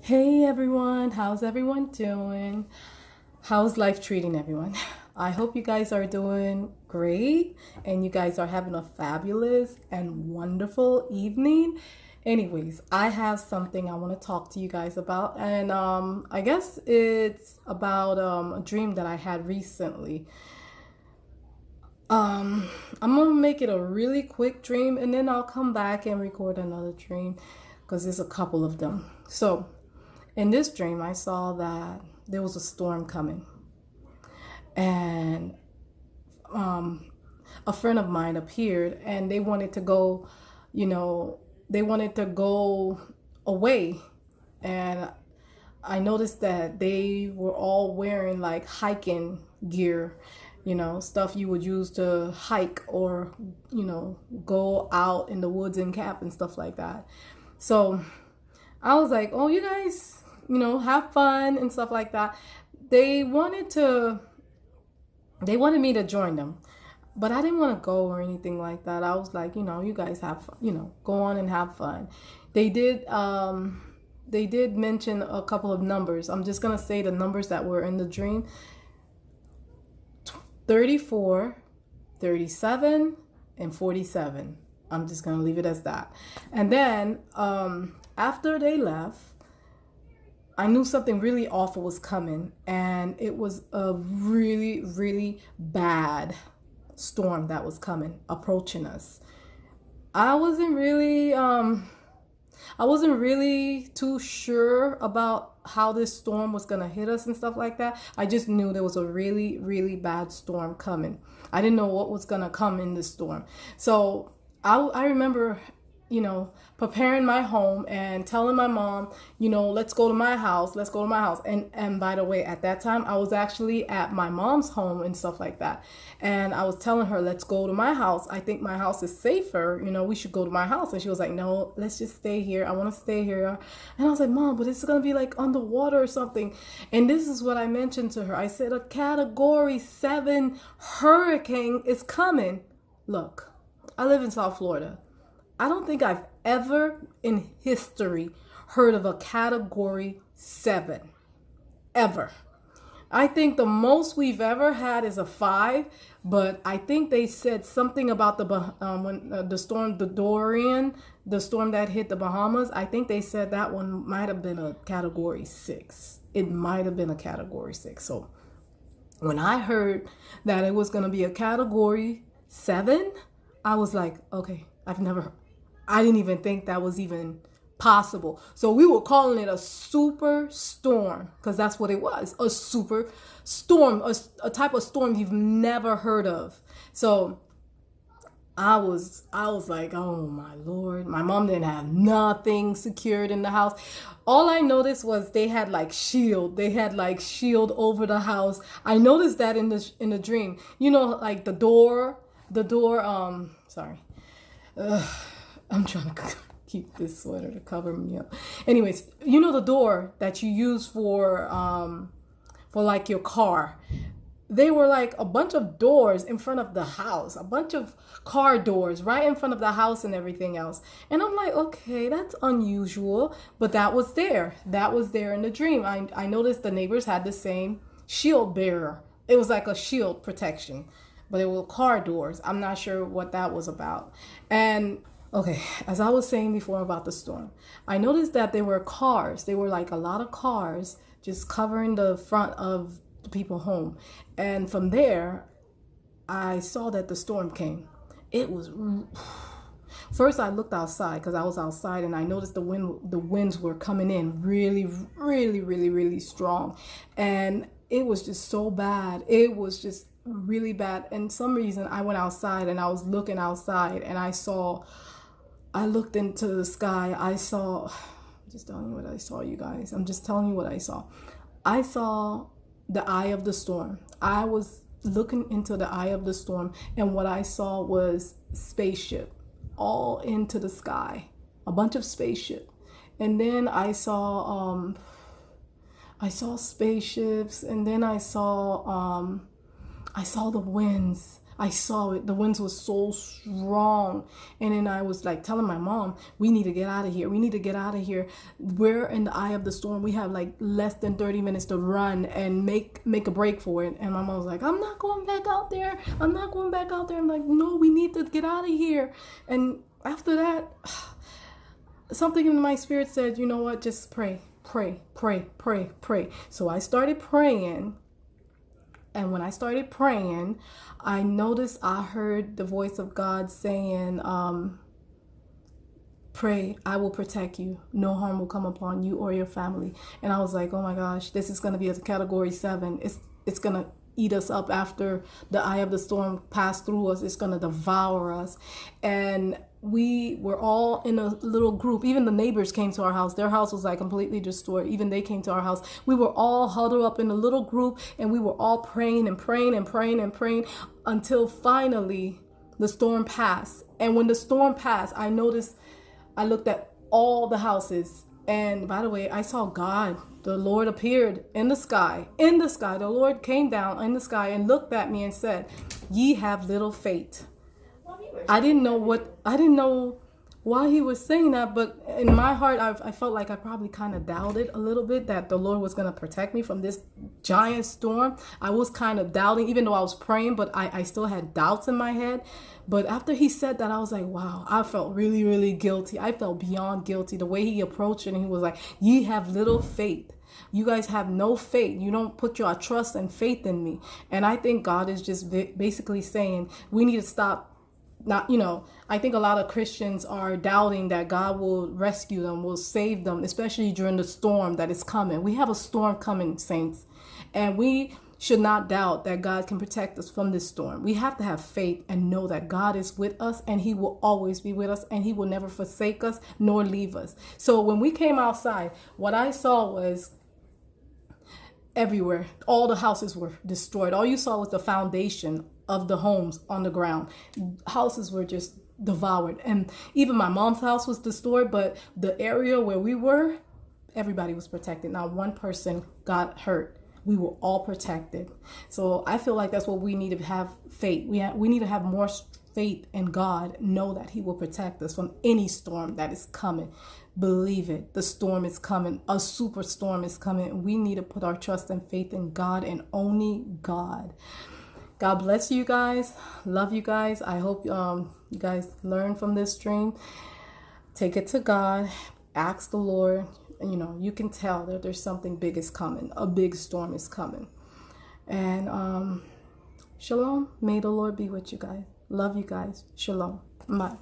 Hey everyone, how's everyone doing? How's life treating everyone? I hope you guys are doing great and you guys are having a fabulous and wonderful evening. Anyways, I have something I want to talk to you guys about, and I guess it's about a dream that I had recently. I'm gonna make it a really quick dream and then I'll come back and record another dream because there's a couple of them. So, in this dream, I saw that there was a storm coming, and um, a friend of mine appeared, and they wanted to go, you know, they wanted to go away, and I noticed that they were all wearing like hiking gear, stuff you would use to hike or, go out in the woods and camp and stuff like that. So I was like, oh, you guys, have fun and stuff like that. They wanted to, they wanted me to join them, but I didn't want to go or anything like that. I was like, you guys have fun, go on and have fun. They did, they did mention a couple of numbers. I'm just gonna say the numbers that were in the dream: 34, 37, and 47. I'm just gonna leave it as that. And then after they left, I knew something really awful was coming, and it was a really, really bad storm that was coming, approaching us. I wasn't really I wasn't really too sure about how this storm was gonna hit us and stuff like that. I just knew there was a really, really bad storm coming. I didn't know what was gonna come in this storm. So I remember, preparing my home and telling my mom, let's go to my house, let's go to my house. And by the way, at that time, I was actually at my mom's home and stuff like that. And I was telling her, let's go to my house. I think my house is safer. We should go to my house. And she was like, no, let's just stay here. I want to stay here. And I was like, Mom, but it's going to be like underwater or something. And this is what I mentioned to her. I said, a Category 7 hurricane is coming. Look, I live in South Florida. I don't think I've ever in history heard of a Category 7. Ever. I think the most we've ever had is a 5, but I think they said something about the storm, the Dorian, the storm that hit the Bahamas. I think they said that one might have been a Category 6. It might have been a Category 6. So when I heard that it was going to be a Category 7, I was like, okay, I didn't even think that was even possible. So we were calling it a super storm because that's what it was, a super storm, a type of storm you've never heard of. So I was like, oh my Lord. My mom didn't have nothing secured in the house. All I noticed was they had like shield. They had like shield over the house. I noticed that in the dream. Like sorry. I'm trying to keep this sweater to cover me up. Anyways, the door that you use for like your car. They were like a bunch of doors in front of the house, a bunch of car doors right in front of the house and everything else. And I'm like, okay, that's unusual, but that was there. That was there in the dream. I noticed the neighbors had the same shield bearer. It was like a shield protection, but it were car doors. I'm not sure what that was about. And okay, as I was saying before about the storm, I noticed that there were cars. There were like a lot of cars just covering the front of the people's home. And from there, I saw that the storm came. It was first I looked outside because I was outside and I noticed the winds were coming in really, really, really, really strong. And it was just so bad. It was just really bad. And some reason I went outside and I was looking outside and I looked into the sky. I'm just telling you what I saw, you guys. I'm just telling you what I saw. I saw the eye of the storm. I was looking into the eye of the storm, and what I saw was spaceship all into the sky, a bunch of spaceship. And then I saw spaceships, and then I saw the winds. I saw it. The winds were so strong. And then I was like telling my mom, we need to get out of here. We need to get out of here. We're in the eye of the storm. We have like less than 30 minutes to run and make a break for it. And my mom was like, I'm not going back out there. I'm not going back out there. I'm like, no, we need to get out of here. And after that, something in my spirit said, you know what, just pray, pray, pray, pray, pray. So I started praying. And when I started praying, I noticed I heard the voice of God saying, pray, I will protect you. No harm will come upon you or your family. And I was like, oh my gosh, this is going to be a category 7. It's going to eat us up after the eye of the storm passed through us. It's going to devour us. And we were all in a little group. Even the neighbors came to our house. Their house was like completely destroyed. Even they came to our house. We were all huddled up in a little group, and we were all praying and praying and praying and praying until finally the storm passed. And when the storm passed, I looked at all the houses. And by the way, I saw God. The Lord appeared in the sky. In the sky. The Lord came down in the sky and looked at me and said, ye have little faith. I didn't know why he was saying that, but in my heart, I felt like I probably kind of doubted a little bit that the Lord was going to protect me from this giant storm. I was kind of doubting, even though I was praying, but I still had doubts in my head. But after he said that, I was like, wow, I felt really, really guilty. I felt beyond guilty. The way he approached it, and he was like, ye have little faith. You guys have no faith. You don't put your trust and faith in me. And I think God is just basically saying we need to stop. I think a lot of Christians are doubting that God will rescue them, will save them, especially during the storm that is coming. We have a storm coming, saints, and we should not doubt that God can protect us from this storm. We have to have faith and know that God is with us, and he will always be with us, and he will never forsake us nor leave us. So when we came outside, what I saw was everywhere, all the houses were destroyed. All you saw was the foundation of the homes on the ground. Houses were just devoured. And even my mom's house was destroyed, but the area where we were, everybody was protected. Not one person got hurt. We were all protected. So I feel like that's what we need to have faith. We need to have more faith in God, know that he will protect us from any storm that is coming. Believe it. The storm is coming. A super storm is coming. We need to put our trust and faith in God and only God. God bless you guys. Love you guys. I hope you guys learn from this stream. Take it to God. Ask the Lord. You can tell that there's something big is coming. A big storm is coming. And shalom. May the Lord be with you guys. Love you guys. Shalom. Bye.